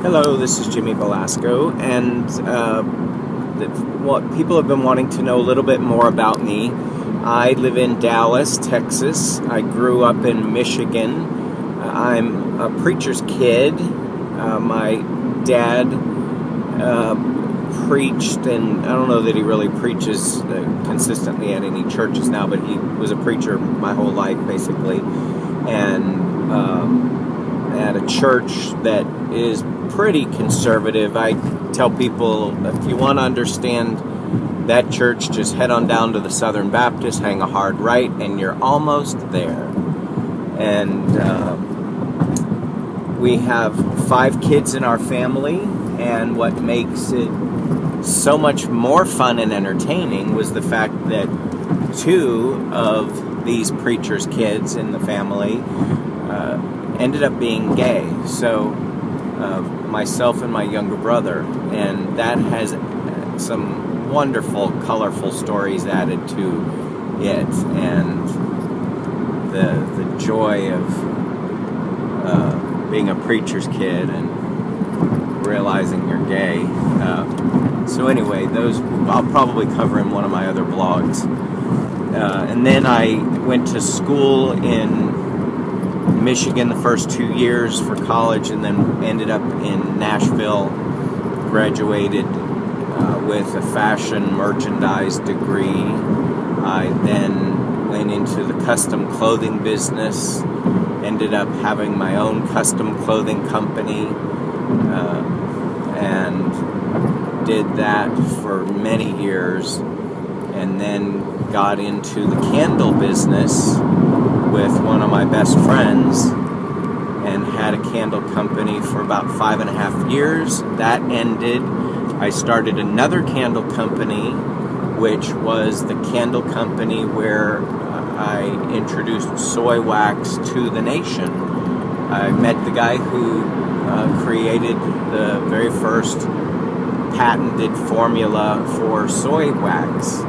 Hello, this is Jimmy Belasco, and what people have been wanting to know a little bit more about me. I live in Dallas, Texas. I grew up in Michigan. I'm a preacher's kid. My dad preached, and I don't know that he really preaches consistently at any churches now, but he was a preacher my whole life, basically, and at a church that is pretty conservative. I tell people, if you want to understand that church, just head on down to the Southern Baptist, hang a hard right, and you're almost there. And we have 5 kids in our family, and what makes it so much more fun and entertaining was the fact that 2 of these preachers' kids in the family ended up being gay. So myself and my younger brother, and that has some wonderful, colorful stories added to it, and the joy of being a preacher's kid and realizing you're gay. So anyway, those I'll probably cover in one of my other blogs. And then I went to school in Michigan the first 2 years for college, and then ended up in Nashville, graduated with a fashion merchandise degree. I then went into the custom clothing business, ended up having my own custom clothing company, and did that for many years, and then got into the candle business with one of my best friends, and had a candle company for about 5.5 years. That ended. I started another candle company, which was the candle company where I introduced soy wax to the nation. I met the guy who created the very first patented formula for soy wax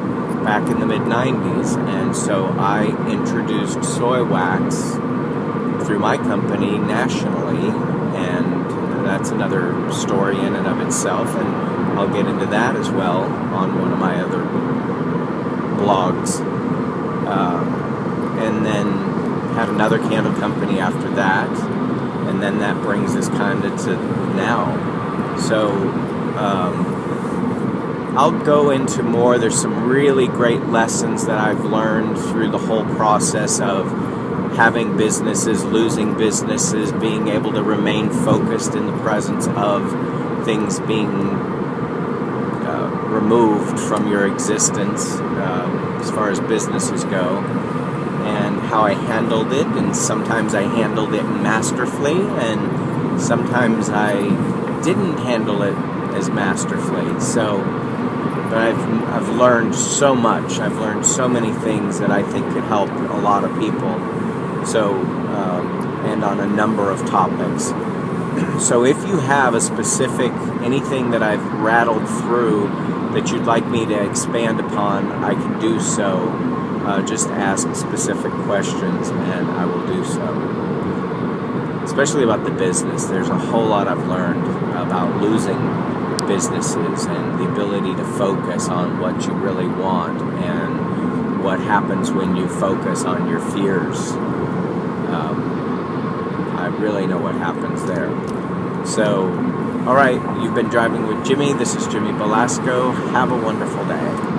back in the mid-90s, and so I introduced soy wax through my company nationally, and that's another story in and of itself, and I'll get into that as well on one of my other blogs. And then had another candle company after that, and then that brings us kind of to now. So I'll go into more. There's some really great lessons that I've learned through the whole process of having businesses, losing businesses, being able to remain focused in the presence of things being removed from your existence as far as businesses go, and how I handled it. And sometimes I handled it masterfully, and sometimes I didn't handle it as masterfully. But I've learned so much. I've learned so many things that I think could help a lot of people. So, and on a number of topics. So if you have a specific, anything that I've rattled through that you'd like me to expand upon, I can do so. Just ask specific questions and I will do so. Especially about the business. There's a whole lot I've learned about losing businesses and the ability to focus on what you really want and what happens when you focus on your fears. I really know what happens there. So, alright, you've been driving with Jimmy. This is Jimmy Belasco. Have a wonderful day.